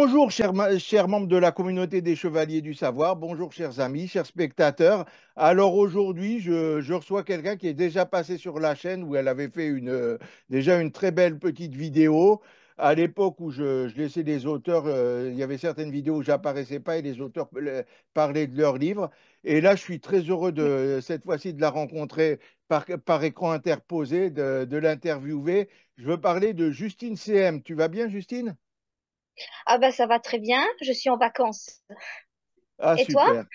Bonjour, chers membres de la communauté des Chevaliers du Savoir. Bonjour, chers amis, chers spectateurs. Alors aujourd'hui, je reçois quelqu'un qui est déjà passé sur la chaîne où elle avait fait déjà une très belle petite vidéo. À l'époque où je laissais les auteurs, il y avait certaines vidéos où j'apparaissais pas et les auteurs parlaient de leurs livres. Et là, je suis très heureux cette fois-ci de la rencontrer par écran interposé, de l'interviewer. Je veux parler de Justine CM. Tu vas bien, Justine? Ah bah ça va très bien, je suis en vacances. Ah, Et toi? super.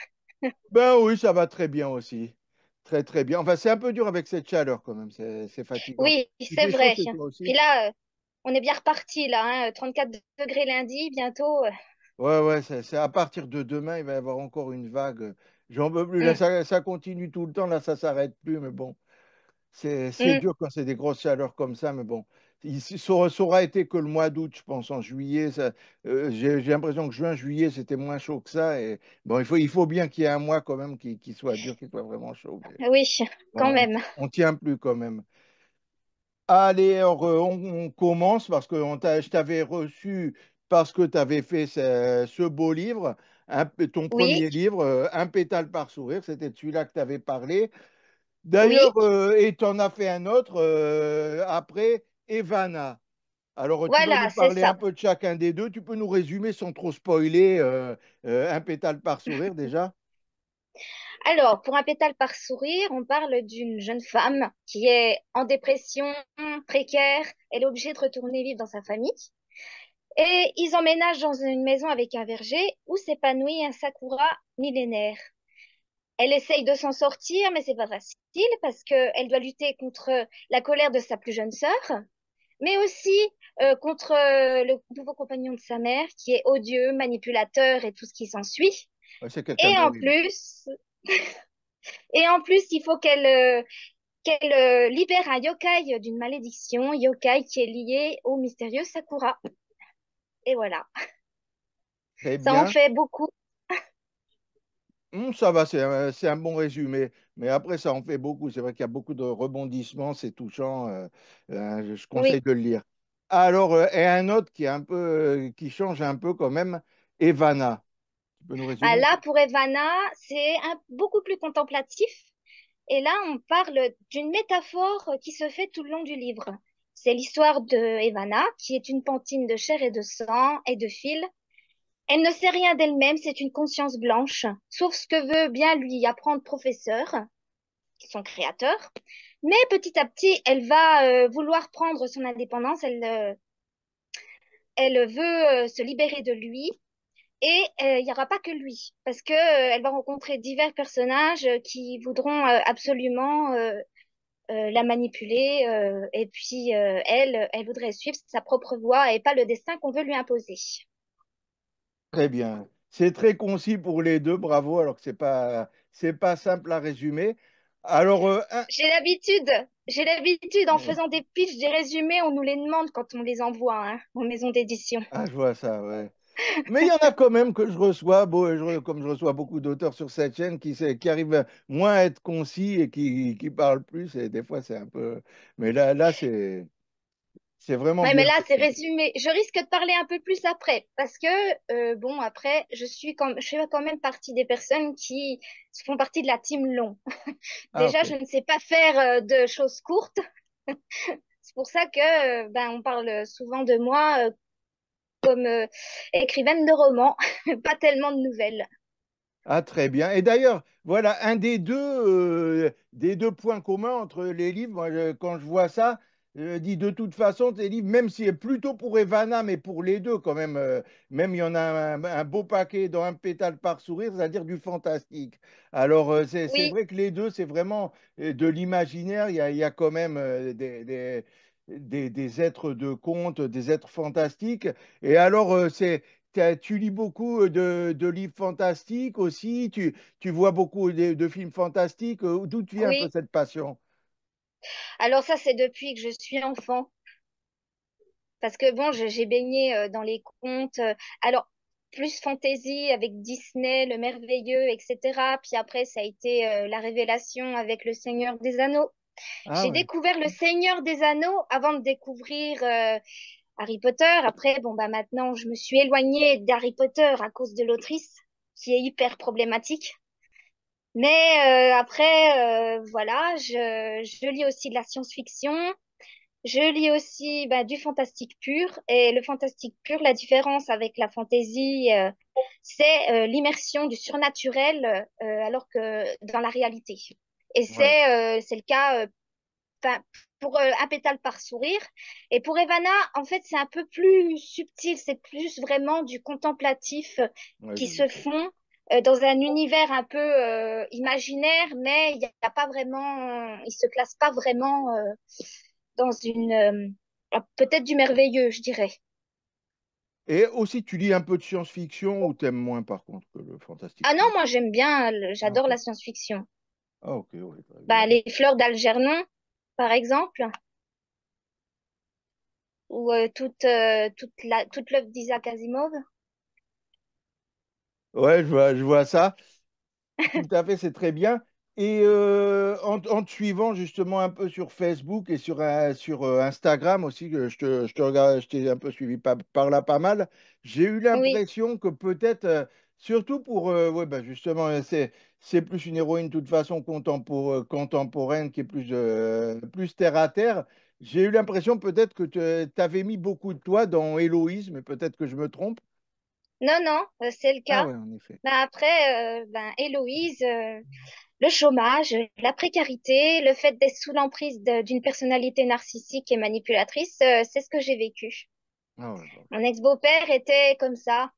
Ben oui, ça va très bien aussi. Très, très bien. Enfin, c'est un peu dur avec cette chaleur quand même. C'est fatigant. Oui, Il c'est fait chaud vrai. chez toi aussi? Puis là, on est bien reparti là, hein, 34 degrés lundi, bientôt. Ouais, ouais, c'est à partir de demain, il va y avoir encore une vague. J'en peux plus. Là, Hum, ça continue tout le temps. Là, ça s'arrête plus. Mais bon, c'est hum. dur quand c'est des grosses chaleurs comme ça. Mais bon, ça aura été que le mois d'août, je pense. En juillet, j'ai l'impression que juin, juillet, c'était moins chaud que ça. Et bon, il faut bien qu'il y ait un mois quand même qui soit dur, qui soit vraiment chaud. Mais Oui, quand bon, même. on tient plus quand même. Allez, alors, on commence parce que je t'avais reçu parce que tu avais fait ce beau livre, ton Oui, premier livre, Un pétale par sourire, c'était de celui-là que tu avais parlé. oui. D'ailleurs, et tu en as fait un autre après, Evana. Alors, tu vas nous Voilà, c'est parler un ça. peu de chacun des deux. Tu peux nous résumer sans trop spoiler Un pétale par sourire déjà? Alors, pour un pétale par sourire, on parle d'une jeune femme qui est en dépression, précaire. Elle est obligée de retourner vivre dans sa famille. Et ils emménagent dans une maison avec un verger où s'épanouit un sakura millénaire. Elle essaye de s'en sortir, mais c'est pas facile parce qu'elle doit lutter contre la colère de sa plus jeune sœur, mais aussi contre le nouveau compagnon de sa mère qui est odieux, manipulateur et tout ce qui s'ensuit. Ouais, c'est quelqu'un Et en d'horrible. plus, il faut qu'elle libère un yokai d'une malédiction, yokai qui est lié au mystérieux Sakura. Et voilà, Très ça en bien. fait beaucoup. Ça va, c'est un bon résumé. Mais après, ça en fait beaucoup. C'est vrai qu'il y a beaucoup de rebondissements, c'est touchant. Je Oui. conseille de le lire. Alors, et un autre qui est qui change un peu quand même, Evana. Tu peux nous Bah résumer? là, pour Evana, c'est beaucoup plus contemplatif. Et là, on parle d'une métaphore qui se fait tout le long du livre. C'est l'histoire de Evana, qui est une pantine de chair et de sang et de fil. Elle ne sait rien d'elle-même, c'est une conscience blanche, sauf ce que veut bien lui apprendre professeur, son créateur. Mais petit à petit, elle va vouloir prendre son indépendance, elle veut se libérer de lui. Et il n'y aura pas que lui, parce que elle va rencontrer divers personnages qui voudront absolument la manipuler. Et puis elle voudrait suivre sa propre voie et pas le destin qu'on veut lui imposer. Très bien. C'est très concis pour les deux, bravo, alors que c'est pas simple à résumer. Alors, J'ai l'habitude en ouais. faisant des pitchs, des résumés, on nous les demande quand on les envoie hein, aux maisons d'édition. Ah, je vois ça, ouais. Mais il y en a quand même que je reçois, comme je reçois beaucoup d'auteurs sur cette chaîne, qui arrivent moins à être concis et qui parlent plus. Et des fois, c'est un peu. Mais là, c'est vraiment Ouais, mais bien là, c'est fait. résumé. Je risque de parler un peu plus après, parce que, bon, après, je fais quand même partie des personnes qui font partie de la team long. Ah, Déjà, ok. je ne sais pas faire de choses courtes. C'est pour ça que, ben, on parle souvent de moi comme écrivaine de romans, pas tellement de nouvelles. Ah, très bien. Et d'ailleurs, voilà, un des deux points communs entre les livres, moi, quand je vois ça, je dis de toute façon, tes livres, même si c'est plutôt pour Evana, mais pour les deux quand même, même il y en a un beau paquet dans Un pétale par sourire, c'est-à-dire du fantastique. Alors, c'est Oui, vrai que les deux, c'est vraiment de l'imaginaire, il y a quand même des êtres de conte, des êtres fantastiques. Et alors, tu lis beaucoup de livres fantastiques aussi, tu vois beaucoup de films fantastiques. D'où te vient un peu oui. cette passion? Alors ça, c'est depuis que je suis enfant. Parce que bon, j'ai baigné dans les contes. Alors, plus fantasy avec Disney, Le Merveilleux, etc. Puis après, ça a été la révélation avec Le Seigneur des Anneaux. Ah J'ai ouais. découvert Le Seigneur des Anneaux avant de découvrir Harry Potter. Après, bon, bah, maintenant, je me suis éloignée d'Harry Potter à cause de l'autrice, qui est hyper problématique. Mais après, voilà, je lis aussi de la science-fiction. Je lis aussi bah, du fantastique pur. Et le fantastique pur, la différence avec la fantasy, c'est l'immersion du surnaturel alors que dans la réalité. Et Ouais, c'est le cas pour un pétale par sourire. Et pour Evana, en fait, c'est un peu plus subtil. C'est plus vraiment du contemplatif ouais, qui je me se fais. font dans un univers un peu imaginaire, mais il n'y a pas vraiment, il se classe pas vraiment dans une peut-être du merveilleux, je dirais. Et aussi, tu lis un peu de science-fiction ou t'aimes moins par contre que le fantastique Ah non, pur? moi j'aime bien, Ah, j'adore ok. la science-fiction. Ah, ok, oui, très bien. Bah, les fleurs d'Algernon, par exemple, ou toute l'œuvre d'Isaac Asimov. Ouais, je vois ça. Tout à fait, c'est très bien. Et en te suivant justement un peu sur Facebook et sur Instagram aussi, que je te regarde, je t'ai un peu suivi par là pas mal, j'ai eu Oui. l'impression que peut-être, surtout pour, ouais, bah justement, c'est plus une héroïne de toute façon contemporaine qui est plus terre à terre. J'ai eu l'impression peut-être que tu avais mis beaucoup de toi dans Héloïse, mais peut-être que je me trompe. Non, non, c'est le Ah cas. ouais, en effet. Ben après, ben, Héloïse, le chômage, la précarité, le fait d'être sous l'emprise d'une personnalité narcissique et manipulatrice, c'est ce que j'ai vécu. Ah ouais, bah. Mon ex-beau-père était comme ça.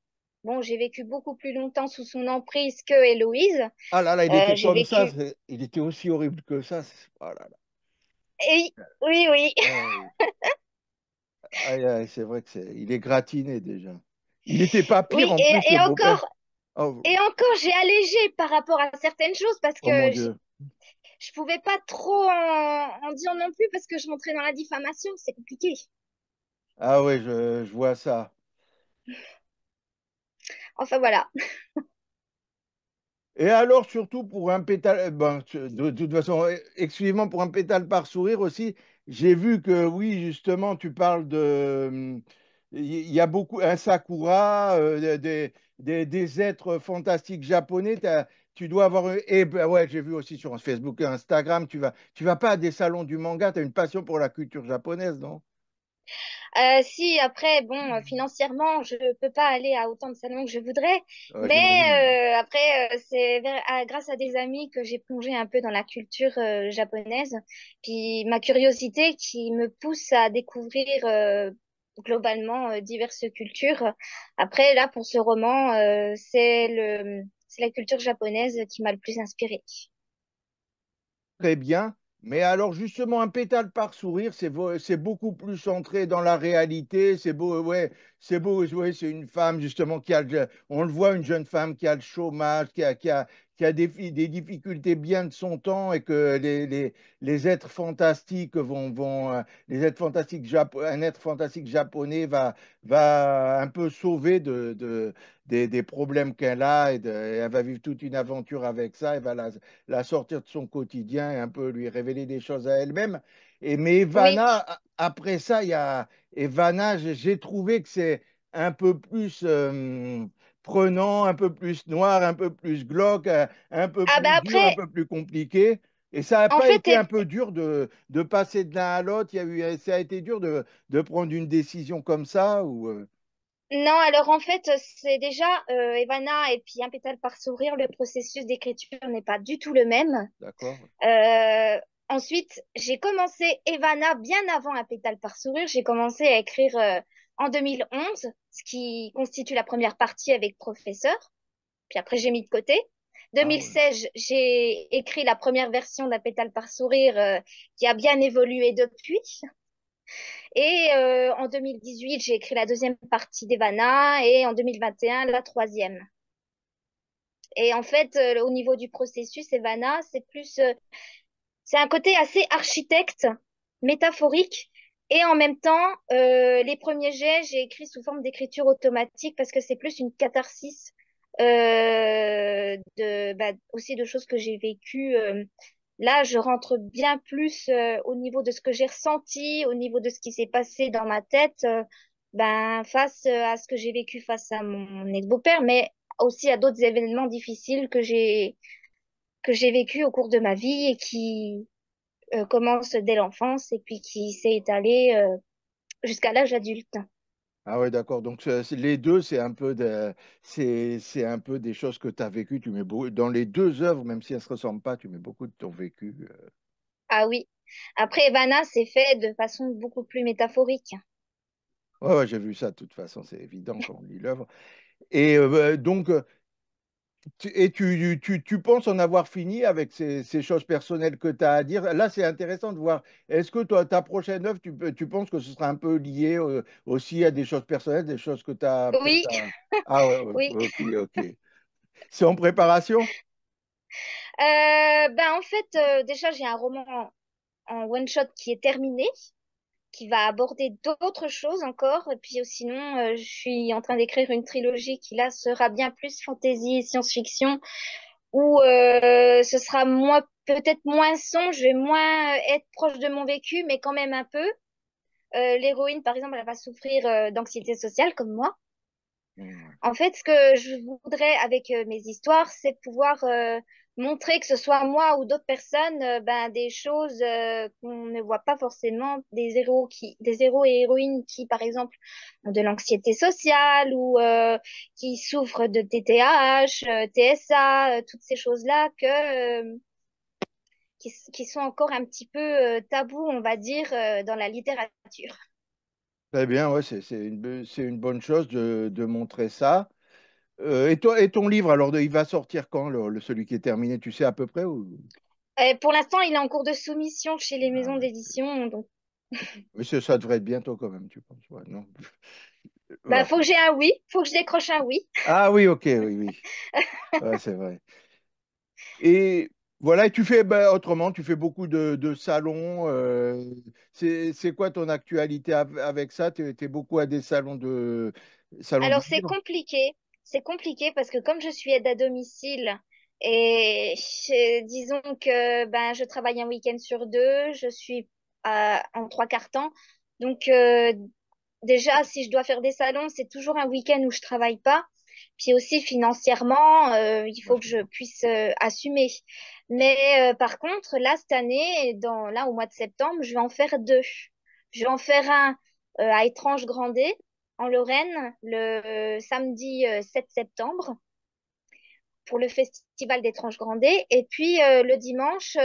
Bon, j'ai vécu beaucoup plus longtemps sous son emprise que Héloïse. Ah là là, il était J'ai comme ça, vécu. il était aussi horrible que ça. Oh là là. Et oui, oui, Ouais. Aïe, aïe, c'est vrai que il est gratiné déjà. Il n'était pas pire oui, en plus, le beau-père. Oh, et encore, j'ai allégé par rapport à certaines choses parce oh mon que Dieu. je pouvais pas trop en dire non plus parce que je montrais dans la diffamation, c'est compliqué. Ah ouais, je vois ça. Enfin voilà. Et alors, surtout pour un pétale, ben, de toute façon, exclusivement pour un pétale par sourire aussi, j'ai vu que oui, justement, tu parles de. Il y a beaucoup, un sakura, des êtres fantastiques japonais. Tu dois avoir. Et ben ouais, j'ai vu aussi sur Facebook et Instagram, tu vas pas à des salons du manga, tu as une passion pour la culture japonaise, non? Si après, bon, financièrement, je peux pas aller à autant de salons que je voudrais, Ouais, mais j'imagine. après, grâce à des amis que j'ai plongé un peu dans la culture japonaise, puis ma curiosité qui me pousse à découvrir globalement diverses cultures. Après, là, pour ce roman, c'est la culture japonaise qui m'a le plus inspirée. Très bien. Mais alors, justement, un pétale par sourire, c'est beaucoup plus centré dans la réalité. C'est beau, ouais, c'est beau, ouais, c'est une femme, justement, on le voit, une jeune femme qui a le chômage, qui a des difficultés bien de son temps et que les êtres fantastiques les êtres fantastiques, un être fantastique japonais va un peu sauver des problèmes qu'elle a et elle va vivre toute une aventure avec ça. Elle va la sortir de son quotidien et un peu lui révéler des choses à elle-même. Mais Oui. Ivana, après ça, il y a Ivana, j'ai trouvé que c'est un peu plus prenant, un peu plus noir, un peu plus glauque, un peu Ah plus bah dur, un après, peu plus compliqué. Et ça n'a en pas fait, été un peu dur de passer de l'un à l'autre. Ça a été dur de prendre une décision comme ça ou. non, alors en fait, c'est déjà Evana et puis un pétale par sourire, le processus d'écriture n'est pas du tout le même. D'accord? Euh, Ensuite, j'ai commencé Evana bien avant un pétale par sourire. J'ai commencé à écrire en 2011, ce qui constitue la première partie avec Professeur. Puis après, j'ai mis de côté. Ah ouais. 2016, j'ai écrit la première version d'un pétale par sourire qui a bien évolué depuis. Et en 2018, j'ai écrit la deuxième partie d'Evana et en 2021, la troisième. Et en fait, au niveau du processus, Evana, c'est un côté assez architecte, métaphorique. Et en même temps, les premiers jets, j'ai écrit sous forme d'écriture automatique parce que c'est plus une catharsis aussi de choses que j'ai vécues. Là, je rentre bien plus au niveau de ce que j'ai ressenti, au niveau de ce qui s'est passé dans ma tête. ben, face à ce que j'ai vécu face à mon ex-beau-père, mais aussi à d'autres événements difficiles que j'ai vécu au cours de ma vie et qui commencent dès l'enfance et puis qui s'est étalé jusqu'à l'âge adulte. Ah ouais, d'accord. Donc les deux, c'est un peu des choses que tu as vécues. Dans les deux œuvres, même si elles ne se ressemblent pas, tu mets beaucoup de ton vécu. Ah oui. Après, Vanna, c'est fait de façon beaucoup plus métaphorique. Ouais, ouais, j'ai vu ça de toute façon, c'est évident quand on lit l'œuvre. Et donc, tu penses en avoir fini avec ces choses personnelles que tu as à dire. Là, c'est intéressant de voir. Est-ce que toi, ta prochaine œuvre, tu penses que ce sera un peu lié aussi à des choses personnelles, des choses que tu as peut-être Oui, Ah ouais, ouais, oui. ok, ok. C'est en préparation? Ben, en fait, déjà, j'ai un roman en one-shot qui est terminé, qui va aborder d'autres choses encore. Et puis sinon, je suis en train d'écrire une trilogie qui, là, sera bien plus fantasy et science-fiction, où ce sera peut-être moins sombre, je vais moins être proche de mon vécu, mais quand même un peu. L'héroïne, par exemple, elle va souffrir d'anxiété sociale comme moi. Ouais. En fait, ce que je voudrais avec mes histoires, c'est pouvoir montrer que ce soit moi ou d'autres personnes, ben, des choses qu'on ne voit pas forcément, des héros et héroïnes qui, par exemple, ont de l'anxiété sociale ou qui souffrent de TTAH, TSA, toutes ces choses-là qui sont encore un petit peu tabous, on va dire, dans la littérature. Très bien, ouais, c'est une bonne chose de montrer ça. Et toi, et ton livre, alors, il va sortir quand, celui qui est terminé, tu sais à peu près ou... Pour l'instant, il est en cours de soumission chez les Ah maisons ouais. d'édition, donc Mais ça devrait être bientôt quand même, tu penses, ouais, non? bah, Ouais. faut que j'ai un oui, faut que je décroche un oui. Ah oui, ok, oui, oui. Ouais, c'est vrai. Et voilà, et tu fais, ben, autrement, tu fais beaucoup de salons. C'est quoi ton actualité avec ça? Tu es beaucoup à des salons du Alors, c'est livre? compliqué. C'est compliqué parce que comme je suis aide à domicile et disons que ben, je travaille un week-end sur deux, je suis en trois quarts temps. Donc, déjà, si je dois faire des salons, c'est toujours un week-end où je travaille pas. Puis aussi financièrement, il Ouais, faut je que je comprends. puisse assumer. Mais par contre, là, cette année, là, au mois de septembre, je vais en faire deux. Je vais en faire un à Étrange-Grandet, en Lorraine, le samedi 7 septembre, pour le festival d'Étrange-Grandet. Et puis le dimanche,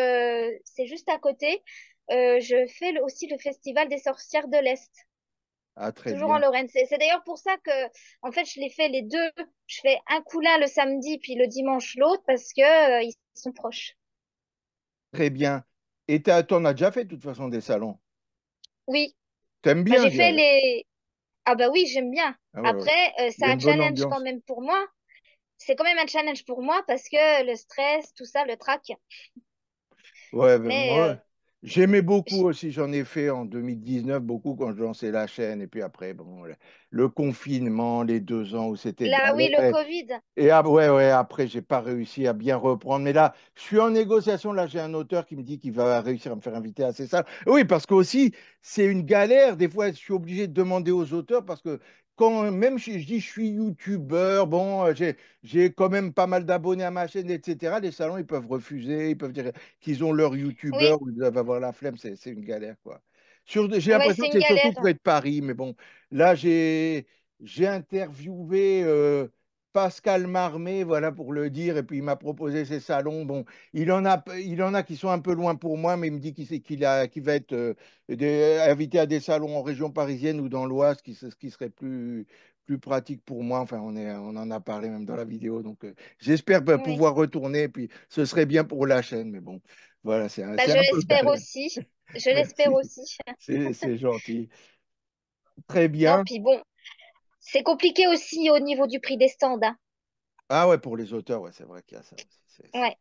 c'est juste à côté, je fais aussi le festival des sorcières de l'Est. Ah, très Toujours en bien. Lorraine. C'est d'ailleurs pour ça que, en fait, je les fais les deux. Je fais un coup l'un le samedi, puis le dimanche l'autre, parce que, ils sont proches. Très bien. Et t'en as déjà fait de toute façon des salons. Oui, T'aimes bah, bien, j'ai je fait dirais. les. Ah bah oui, j'aime bien. Ah ouais, ouais. Après, Il c'est y a un une bonne challenge quand ambiance. même pour moi. C'est quand même un challenge pour moi parce que le stress, tout ça, le trac. Ouais, ben, Mais moi, j'aimais beaucoup aussi. J'en ai fait en 2019 beaucoup quand je lançais la chaîne. Et puis après, bon, le confinement, les 2 ans où c'était là, oui, le galère. Covid. Et ouais, ouais, après, j'ai pas réussi à bien reprendre. Mais là, je suis en négociation. Là, j'ai un auteur qui me dit qu'il va réussir à me faire inviter à ses salles. Oui, parce que aussi, c'est une galère. Des fois, je suis obligé de demander aux auteurs parce que quand même je dis je suis youtubeur, bon, j'ai quand même pas mal d'abonnés à ma chaîne, etc. Les salons, ils peuvent refuser, ils peuvent dire qu'ils ont leur Oui, youtubeur ou ils doivent avoir la flemme. C'est une galère, quoi. J'ai ouais, l'impression c'est que une c'est surtout galère. près de Paris. Mais bon, là, j'ai interviewé. Pascal Marmé, voilà pour le dire, et puis il m'a proposé ses salons. Bon, il en a qui sont un peu loin pour moi, mais il me dit qu'il va être invité à des salons en région parisienne ou dans l'Oise, ce qui serait plus pratique pour moi. Enfin, on en a parlé même dans la vidéo, donc j'espère Oui. pouvoir retourner, et puis ce serait bien pour la chaîne, mais bon, voilà, Bah, c'est je un peu l'espère galère. aussi. Je l'espère Merci, aussi. c'est gentil. Très Non, bien. puis bon, c'est compliqué aussi au niveau du prix des stands, hein. Ah ouais, pour les auteurs, ouais, c'est vrai qu'il y a ça aussi. Ouais.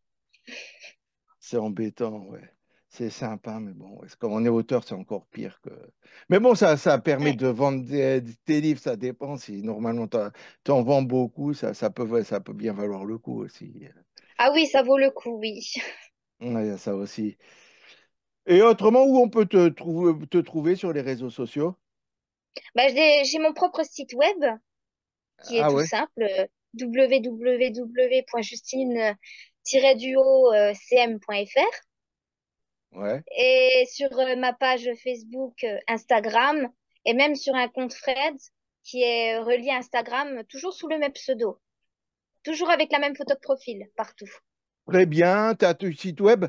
C'est embêtant, ouais. C'est sympa, mais bon, ouais, comme on est auteur, c'est encore pire que. Mais bon, ça permet Ouais. de vendre tes livres, ça dépend. Si normalement t'en vends beaucoup, ça peut bien valoir le coup aussi. Ah oui, ça vaut le coup, oui. Ouais, il y a ça aussi. Et autrement, où on peut te trouver sur les réseaux sociaux? Bah, j'ai mon propre site web qui est Ah tout ouais, simple, www.justine-cm.fr. ouais. Et sur ma page Facebook, Instagram, et même sur un compte Fred qui est relié à Instagram, toujours sous le même pseudo, toujours avec la même photo de profil partout. Très bien, tu as ton site web.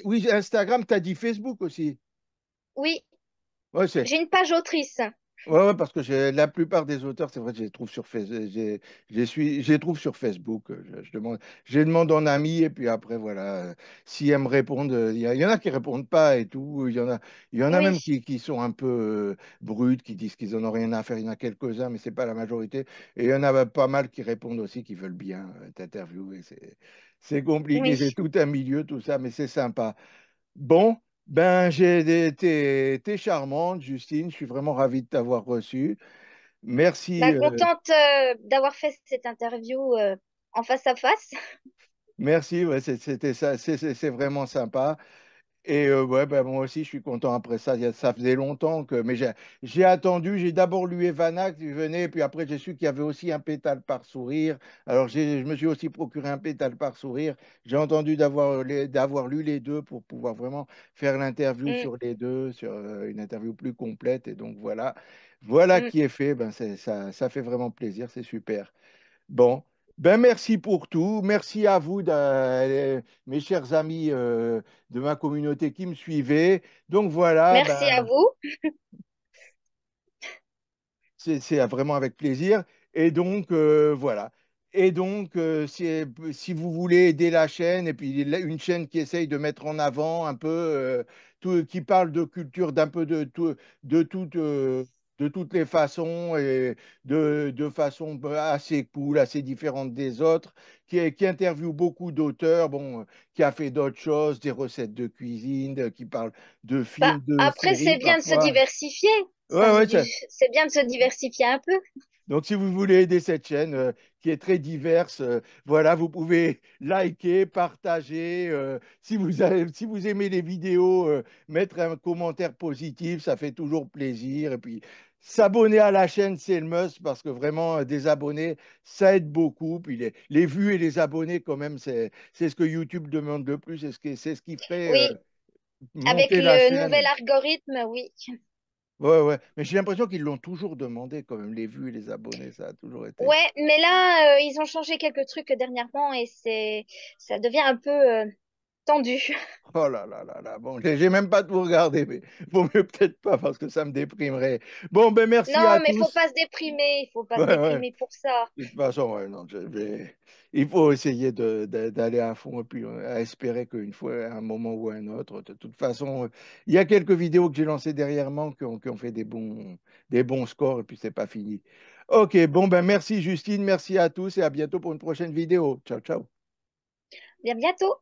Oui, Instagram, tu as dit Facebook aussi. Oui, Ouais, c'est j'ai une page autrice. ouais, parce que la plupart des auteurs, c'est vrai, je les trouve sur je les trouve sur Facebook. Je les demande en ami et puis après, voilà, si elles me répondent, il y en a qui répondent pas et tout. Il y en a même Oui, qui sont un peu brutes, qui disent qu'ils en ont rien à faire. Il y en a quelques-uns, mais c'est pas la majorité. Et il y en a pas mal qui répondent aussi, qui veulent bien t'interviewer. C'est compliqué, oui. c'est tout un milieu, tout ça, mais c'est sympa. Bon, ben t'es charmante, Justine. Je suis vraiment ravi de t'avoir reçue. Merci, Bah, contente d'avoir fait cette interview en face à face. merci. Ouais, c'était ça, c'est vraiment sympa. Et ouais, ben, moi aussi, je suis content après ça. Ça faisait longtemps que. Mais j'ai attendu, j'ai d'abord lu Evana qui venait, puis après, j'ai su qu'il y avait aussi un pétale par sourire. Alors, je me suis aussi procuré un pétale par sourire. J'ai entendu d'avoir lu les deux pour pouvoir vraiment faire l'interview Mm, sur les deux, sur une interview plus complète. Et donc, voilà mm. qui est fait. Ben, ça fait vraiment plaisir, c'est super. Bon, ben merci pour tout. Merci à vous, mes chers amis de ma communauté qui me suivaient. Donc voilà, Merci à ben, vous. c'est vraiment avec plaisir. Et donc, voilà. Et donc, si vous voulez aider la chaîne, et puis une chaîne qui essaye de mettre en avant un peu, qui parle de culture, d'un peu de, toute, de toutes les façons, et de façon assez cool, assez différente des autres, qui interviewe beaucoup d'auteurs, bon, qui a fait d'autres choses, des recettes de cuisine, qui parle de Bah, films, de après, séries c'est bien de se parfois. diversifier. Ouais, ouais, C'est bien de se diversifier un peu. donc, si vous voulez aider cette chaîne qui est très diverse, voilà, vous pouvez liker, partager. Si vous aimez les vidéos, mettre un commentaire positif, ça fait toujours plaisir. Et puis, s'abonner à la chaîne, c'est le must parce que vraiment, des abonnés, ça aide beaucoup. Puis, les vues et les abonnés, quand même, c'est ce que YouTube demande le plus. C'est ce qui fait Oui, avec monter la le nouvel chaîne. algorithme, oui. Ouais, ouais. Mais j'ai l'impression qu'ils l'ont toujours demandé, quand même, les vues et les abonnés. Ça a toujours été. Ouais, mais là, ils ont changé quelques trucs dernièrement et ça devient un peu tendu. Oh là là là là, bon, j'ai même pas tout regardé, mais vaut mieux peut-être pas parce que ça me déprimerait. Bon, ben merci Non, à mais faut tous. pas se déprimer, il faut pas se Ouais, ouais. déprimer pour ça. De toute façon, ouais, non, il faut essayer d'aller à fond et puis à espérer qu'une fois, à un moment ou à un autre, de toute façon, il y a quelques vidéos que j'ai lancées derrière qui ont fait des bons scores et puis c'est pas fini. Ok, bon, ben merci Justine, merci à tous et à bientôt pour une prochaine vidéo. Ciao, ciao. Bien bientôt.